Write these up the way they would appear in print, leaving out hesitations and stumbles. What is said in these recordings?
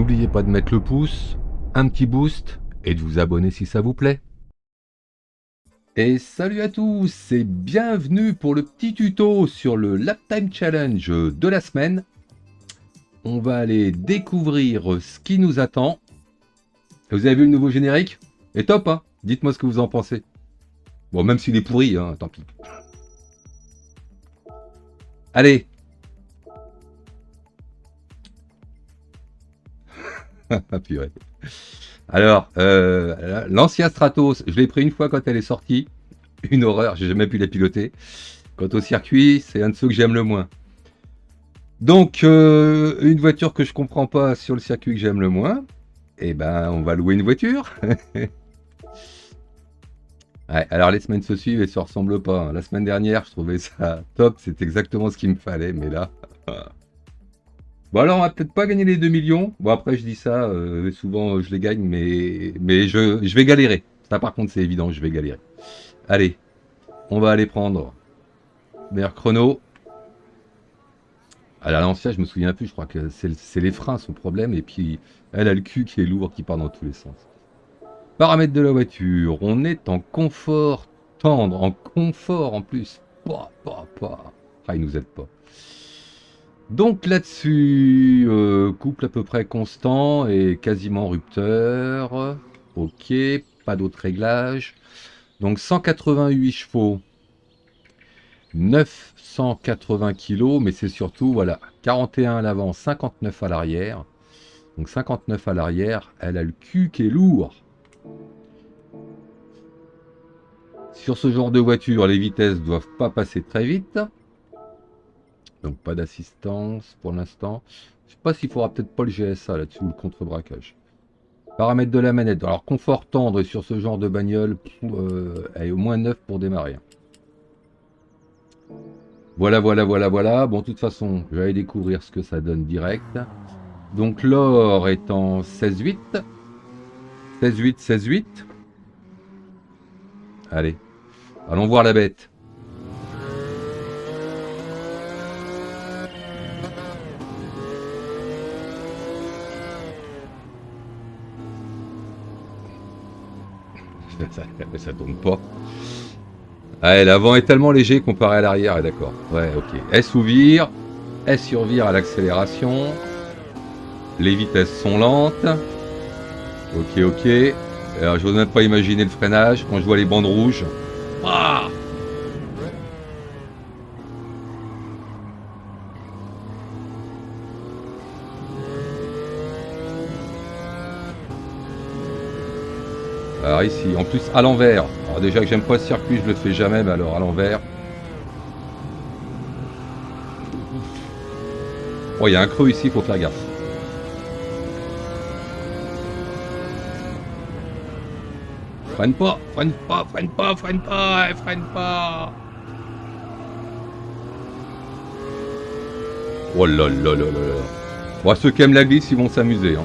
N'oubliez pas de mettre le pouce, un petit boost et de vous abonner si ça vous plaît. Et salut à tous et bienvenue pour le petit tuto sur le Lap Time Challenge de la semaine. On va aller découvrir ce qui nous attend. Vous avez vu le nouveau générique? Et top, hein? Dites-moi ce que vous en pensez. Bon, même s'il est pourri, hein, tant pis. Allez. Purée. Alors, l'ancien Stratos, je l'ai pris une fois quand elle est sortie. Une horreur, j'ai jamais pu la piloter. Quant au circuit, c'est un de ceux que j'aime le moins. Donc, une voiture que je comprends pas sur le circuit que j'aime le moins, eh ben, on va louer une voiture. Ouais, alors les semaines se suivent et se ressemblent pas, hein. La semaine dernière, je trouvais ça top, c'est exactement ce qu'il me fallait, mais là... Bon alors, on va peut-être pas gagner les 2 millions. Bon après, je dis ça, souvent je les gagne, mais je vais galérer. Ça par contre, c'est évident, je vais galérer. Allez, on va aller prendre meilleur chrono. À l'ancienne, je me souviens plus, je crois que c'est les freins son problème, et puis elle a le cul qui est lourd, qui part dans tous les sens. Paramètres de la voiture, on est en confort tendre, en confort en plus. Ah, il nous aide pas. Donc là-dessus, couple à peu près constant et quasiment rupteur. Ok, pas d'autres réglages. Donc 188 chevaux, 980 kg, mais c'est surtout, voilà, 41 à l'avant, 59 à l'arrière. Donc 59 à l'arrière, elle a le cul qui est lourd. Sur ce genre de voiture, les vitesses ne doivent pas passer très vite. Donc pas d'assistance pour l'instant. Je sais pas s'il faudra peut-être pas le GSA là-dessus ou le contre-braquage. Paramètres de la manette. Alors confort tendre sur ce genre de bagnole, elle est au moins 9 pour démarrer. Voilà. Bon, de toute façon, je vais aller découvrir ce que ça donne direct. Donc l'or est en 16-8. 16-8. Allez, allons voir la bête. Ça tourne pas. Ouais, l'avant est tellement léger comparé à l'arrière, d'accord. Ouais, ok. Elle s'ouvre, elle survire à l'accélération. Les vitesses sont lentes. Ok. Alors, je n'ose même pas imaginer le freinage quand je vois les bandes rouges. Ah! Alors ici, en plus à l'envers. Alors déjà que j'aime pas ce circuit, je le fais jamais, mais alors à l'envers. Oh, il y a un creux ici, il faut faire gaffe. Freine pas. Oh là là. Bon, ceux qui aiment la glisse, ils vont s'amuser, hein.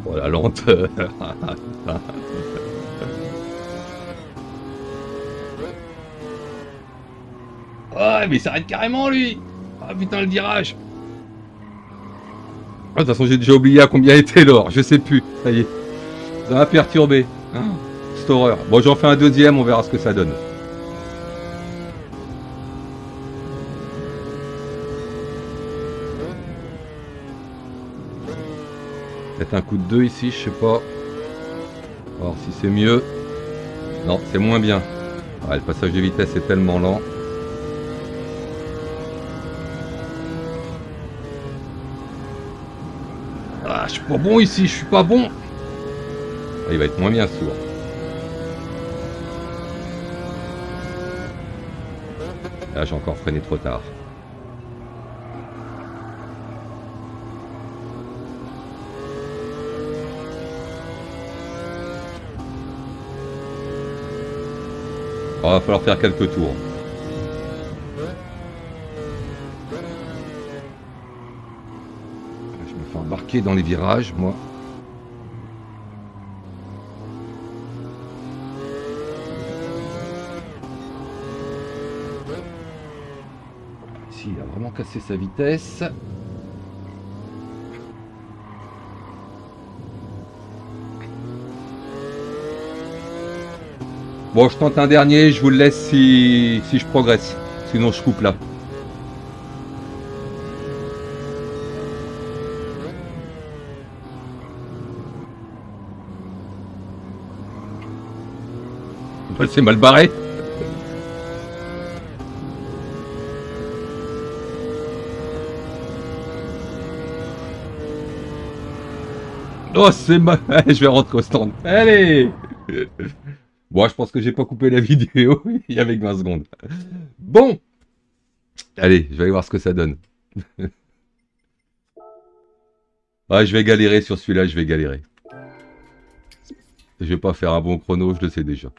Oh la lenteur. Ouais, mais il s'arrête carrément lui. Ah putain, le virage. Ah, de toute façon, j'ai déjà oublié à combien était l'or. Je sais plus. Ça y est. Ça m'a perturbé. Ah, cette horreur. Bon, j'en fais un deuxième, on verra ce que ça donne. Peut-être un coup de 2 ici, je sais pas. Alors si c'est mieux. Non, c'est moins bien. Ouais, le passage de vitesse est tellement lent. Ah, je suis pas bon ici, je suis pas bon. Ah, il va être moins bien sourd. Là, j'ai encore freiné trop tard. Il va falloir faire quelques tours. Je me fais embarquer dans les virages, moi. casser sa vitesse. Bon, je tente un dernier, je vous le laisse si je progresse. Sinon, je coupe là. C'est mal barré. Oh, c'est mal. Je vais rentrer au stand. Allez. Bon, je pense que j'ai pas coupé la vidéo. Il y avait que 20 secondes. Bon. Allez, je vais aller voir ce que ça donne. Ah, je vais galérer sur celui-là, je vais galérer. Je vais pas faire un bon chrono, je le sais déjà.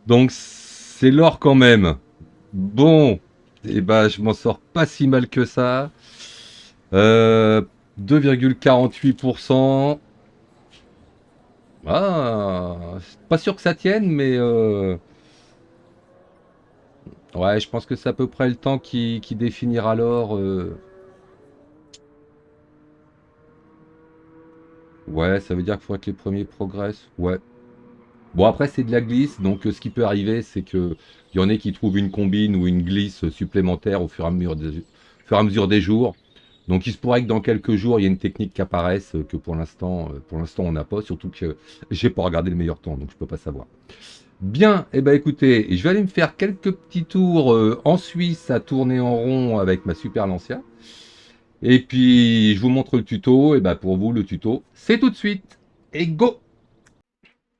Donc, c'est l'or quand même. Bon. Et ben, je m'en sors pas si mal que ça. 2,48%. Ah, pas sûr que ça tienne, mais ouais, je pense que c'est à peu près le temps qui définira l'or. Ouais, ça veut dire qu'il faudrait que les premiers progressent. Ouais. Bon, après, c'est de la glisse, donc ce qui peut arriver, c'est que il y en a qui trouvent une combine ou une glisse supplémentaire au fur et à mesure des jours. Donc, il se pourrait que dans quelques jours, il y ait une technique qui apparaisse que pour l'instant, on n'a pas. Surtout que j'ai pas regardé le meilleur temps, donc je peux pas savoir. Bien, et ben écoutez, je vais aller me faire quelques petits tours en Suisse à tourner en rond avec ma Super Lancia. Et puis, je vous montre le tuto. Et ben pour vous, le tuto, c'est tout de suite. Et go!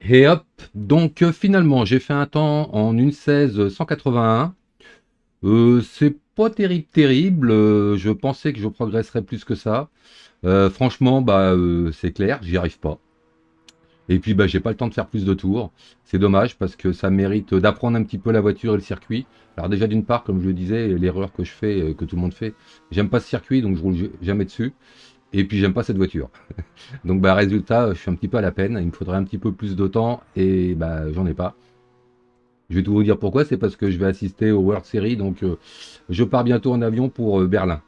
Et hop, donc finalement, j'ai fait un temps en 1,16 181. C'est pas terrible. Je pensais que je progresserais plus que ça. Franchement, bah, c'est clair, j'y arrive pas. Et puis, bah, j'ai pas le temps de faire plus de tours. C'est dommage parce que ça mérite d'apprendre un petit peu la voiture et le circuit. Alors déjà, d'une part, comme je le disais, l'erreur que je fais, que tout le monde fait, j'aime pas ce circuit, donc je roule jamais dessus. Et puis, j'aime pas cette voiture. Donc, bah, résultat, je suis un petit peu à la peine. Il me faudrait un petit peu plus de temps et bah, j'en ai pas. Je vais tout vous dire pourquoi. C'est parce que je vais assister au World Series, donc je pars bientôt en avion pour Berlin.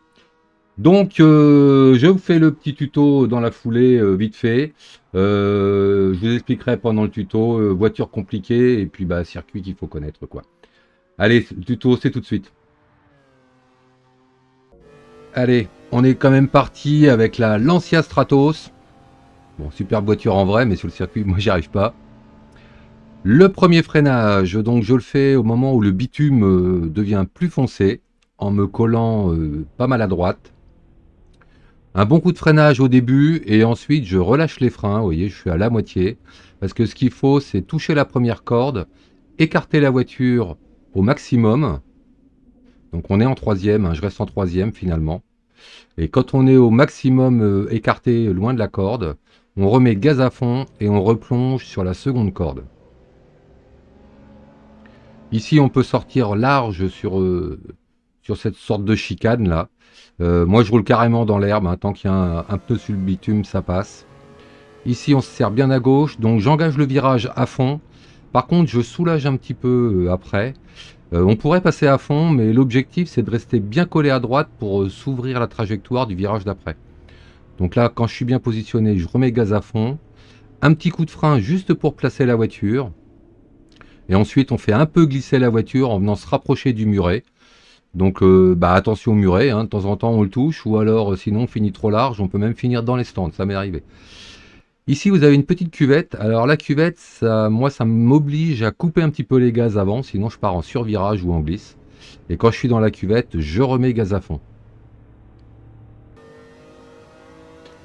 Donc, je vous fais le petit tuto dans la foulée, vite fait. Je vous expliquerai pendant le tuto, voiture compliquée et puis bah, circuit qu'il faut connaître, quoi. Allez, le tuto, c'est tout de suite. Allez, on est quand même parti avec la Lancia Stratos. Bon, superbe voiture en vrai, mais sur le circuit, moi, j'y arrive pas. Le premier freinage, donc je le fais au moment où le bitume devient plus foncé, en me collant pas mal à droite. Un bon coup de freinage au début et ensuite je relâche les freins, vous voyez je suis à la moitié, parce que ce qu'il faut c'est toucher la première corde, écarter la voiture au maximum, donc on est en troisième, hein, je reste en troisième finalement, et quand on est au maximum écarté loin de la corde, on remet gaz à fond et on replonge sur la seconde corde. Ici on peut sortir large sur cette sorte de chicane là. Moi je roule carrément dans l'herbe, hein, tant qu'il y a un pneu sur le bitume ça passe. Ici on se sert bien à gauche, donc j'engage le virage à fond. Par contre je soulage un petit peu après. On pourrait passer à fond, mais l'objectif c'est de rester bien collé à droite pour s'ouvrir la trajectoire du virage d'après. Donc là quand je suis bien positionné, je remets gaz à fond. Un petit coup de frein juste pour placer la voiture. Et ensuite on fait un peu glisser la voiture en venant se rapprocher du muret. Donc bah, attention au muret, hein, de temps en temps on le touche, ou alors sinon on finit trop large, on peut même finir dans les stands, ça m'est arrivé. Ici vous avez une petite cuvette, alors la cuvette, moi ça m'oblige à couper un petit peu les gaz avant, sinon je pars en survirage ou en glisse. Et quand je suis dans la cuvette, je remets gaz à fond.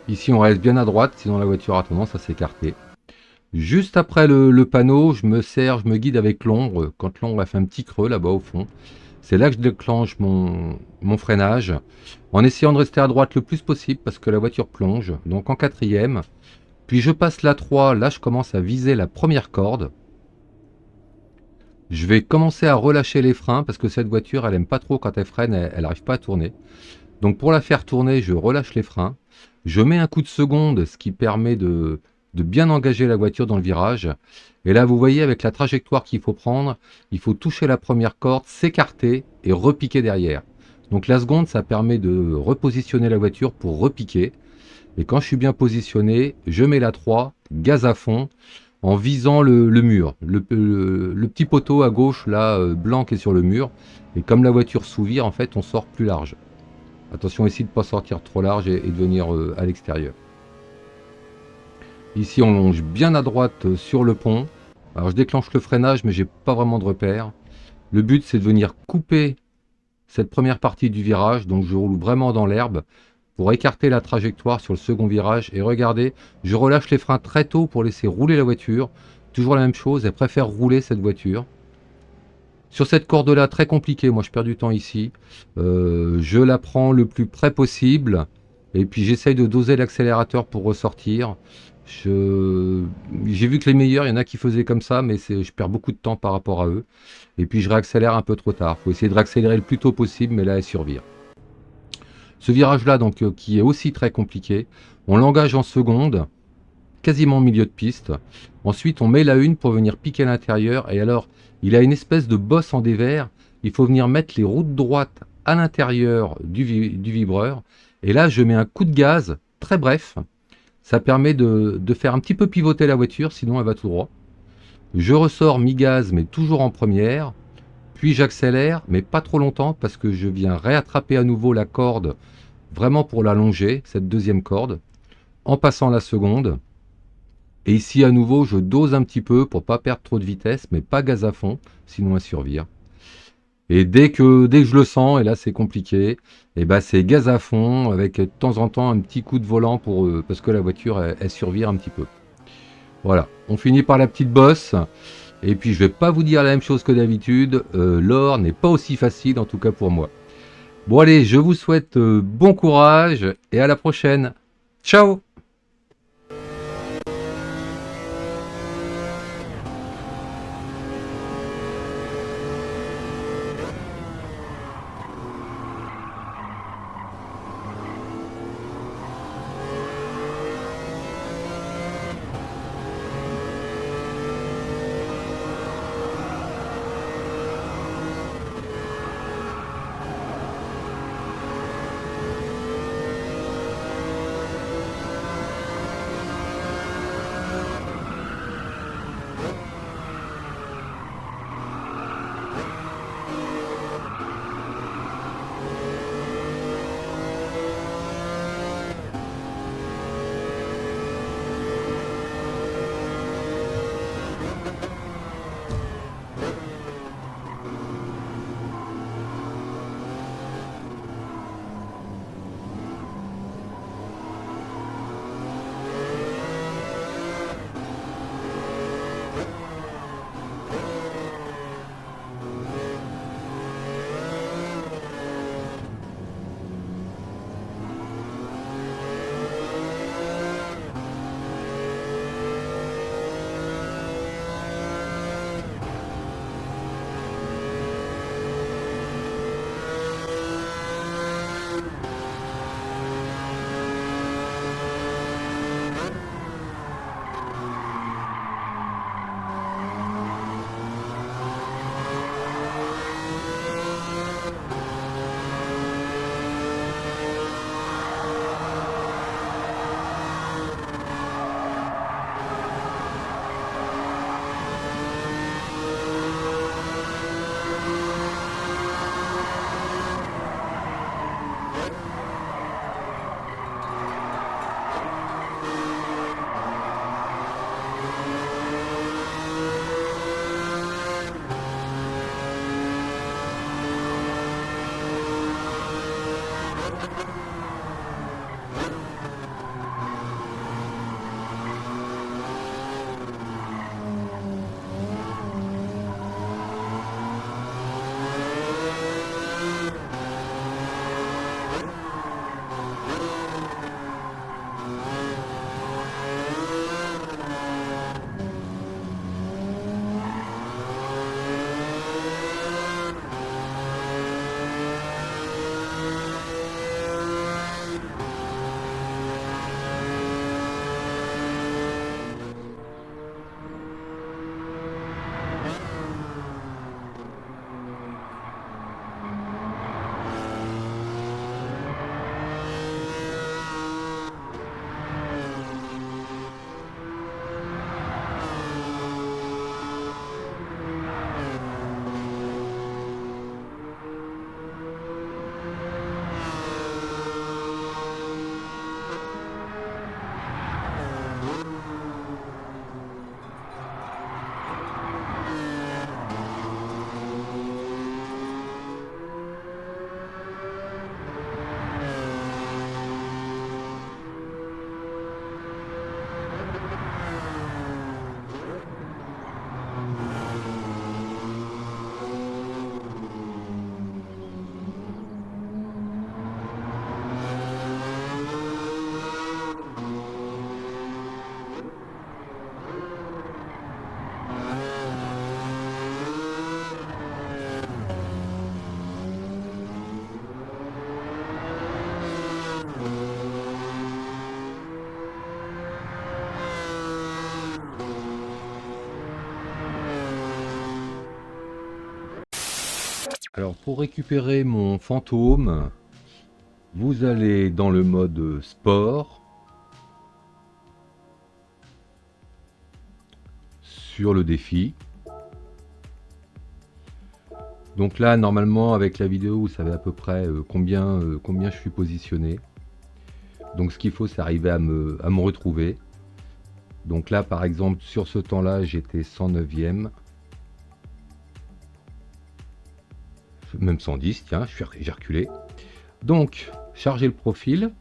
Ici on reste bien à droite, sinon la voiture a tendance à s'écarter. Juste après le panneau, je me guide avec l'ombre, quand l'ombre a fait un petit creux là-bas au fond. C'est là que je déclenche mon freinage, en essayant de rester à droite le plus possible parce que la voiture plonge, donc en quatrième. Puis je passe la 3, là je commence à viser la première corde. Je vais commencer à relâcher les freins parce que cette voiture elle aime pas trop quand elle freine, elle n'arrive pas à tourner. Donc pour la faire tourner, je relâche les freins. Je mets un coup de seconde, ce qui permet de de bien engager la voiture dans le virage. Et là, vous voyez, avec la trajectoire qu'il faut prendre, il faut toucher la première corde, s'écarter et repiquer derrière. Donc la seconde, ça permet de repositionner la voiture pour repiquer. Et quand je suis bien positionné, je mets la 3, gaz à fond, en visant le mur. Le petit poteau à gauche, là, blanc qui est sur le mur. Et comme la voiture sous-vire, en fait, on sort plus large. Attention ici de ne pas sortir trop large et de venir à l'extérieur. Ici, on longe bien à droite sur le pont. Alors, je déclenche le freinage, mais j'ai pas vraiment de repère. Le but, c'est de venir couper cette première partie du virage. Donc, je roule vraiment dans l'herbe pour écarter la trajectoire sur le second virage. Et regardez, je relâche les freins très tôt pour laisser rouler la voiture. Toujours la même chose, elle préfère rouler cette voiture. Sur cette corde-là, très compliquée, moi je perds du temps ici. Je la prends le plus près possible. Et puis j'essaye de doser l'accélérateur pour ressortir. J'ai vu que les meilleurs, il y en a qui faisaient comme ça, mais je perds beaucoup de temps par rapport à eux. Et puis je réaccélère un peu trop tard. Il faut essayer de réaccélérer le plus tôt possible, mais là elle survire. Ce virage-là, donc, qui est aussi très compliqué, on l'engage en seconde, quasiment au milieu de piste. Ensuite, on met la une pour venir piquer à l'intérieur. Et alors, il a une espèce de bosse en dévers. Il faut venir mettre les roues de droite à l'intérieur du vibreur. Et là, je mets un coup de gaz, très bref. Ça permet de faire un petit peu pivoter la voiture, sinon elle va tout droit. Je ressors mi-gaz, mais toujours en première. Puis j'accélère, mais pas trop longtemps, parce que je viens réattraper à nouveau la corde, vraiment pour la longer, cette deuxième corde, en passant la seconde. Et ici, à nouveau, je dose un petit peu pour pas perdre trop de vitesse, mais pas gaz à fond, sinon elle survire. Et dès que je le sens, et là c'est compliqué, et ben c'est gaz à fond, avec de temps en temps un petit coup de volant parce que la voiture, elle survire un petit peu. Voilà, on finit par la petite bosse. Et puis je vais pas vous dire la même chose que d'habitude, l'or n'est pas aussi facile, en tout cas pour moi. Bon allez, je vous souhaite bon courage et à la prochaine. Ciao! Alors pour récupérer mon fantôme, vous allez dans le mode sport, sur le défi. Donc là, normalement, avec la vidéo, vous savez à peu près combien je suis positionné. Donc ce qu'il faut, c'est arriver à me retrouver. Donc là, par exemple, sur ce temps-là, j'étais 109e. Même 110, tiens, j'ai reculé. Donc, chargez le profil.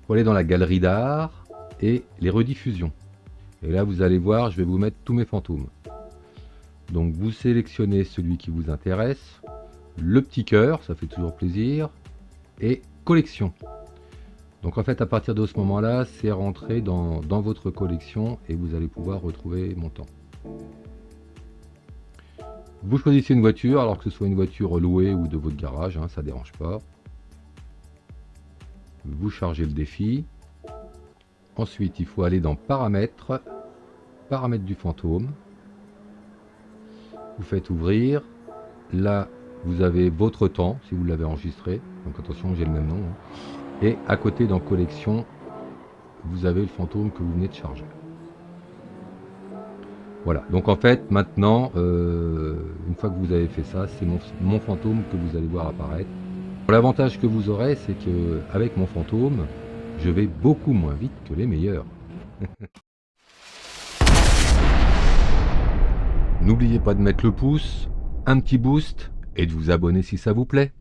Pour aller dans la galerie d'art et les rediffusions. Et là, vous allez voir, je vais vous mettre tous mes fantômes. Donc, vous sélectionnez celui qui vous intéresse. Le petit cœur, ça fait toujours plaisir. Et collection. Donc, en fait, à partir de ce moment-là, c'est rentré dans votre collection et vous allez pouvoir retrouver mon temps. Vous choisissez une voiture, alors que ce soit une voiture louée ou de votre garage, hein, ça ne dérange pas. Vous chargez le défi. Ensuite, il faut aller dans paramètres, paramètres du fantôme. Vous faites ouvrir. Là, vous avez votre temps, si vous l'avez enregistré. Donc attention, j'ai le même nom. Et à côté, dans collection, vous avez le fantôme que vous venez de charger. Voilà, donc en fait, maintenant, une fois que vous avez fait ça, c'est mon fantôme que vous allez voir apparaître. L'avantage que vous aurez, c'est que avec mon fantôme, je vais beaucoup moins vite que les meilleurs. N'oubliez pas de mettre le pouce, un petit boost et de vous abonner si ça vous plaît.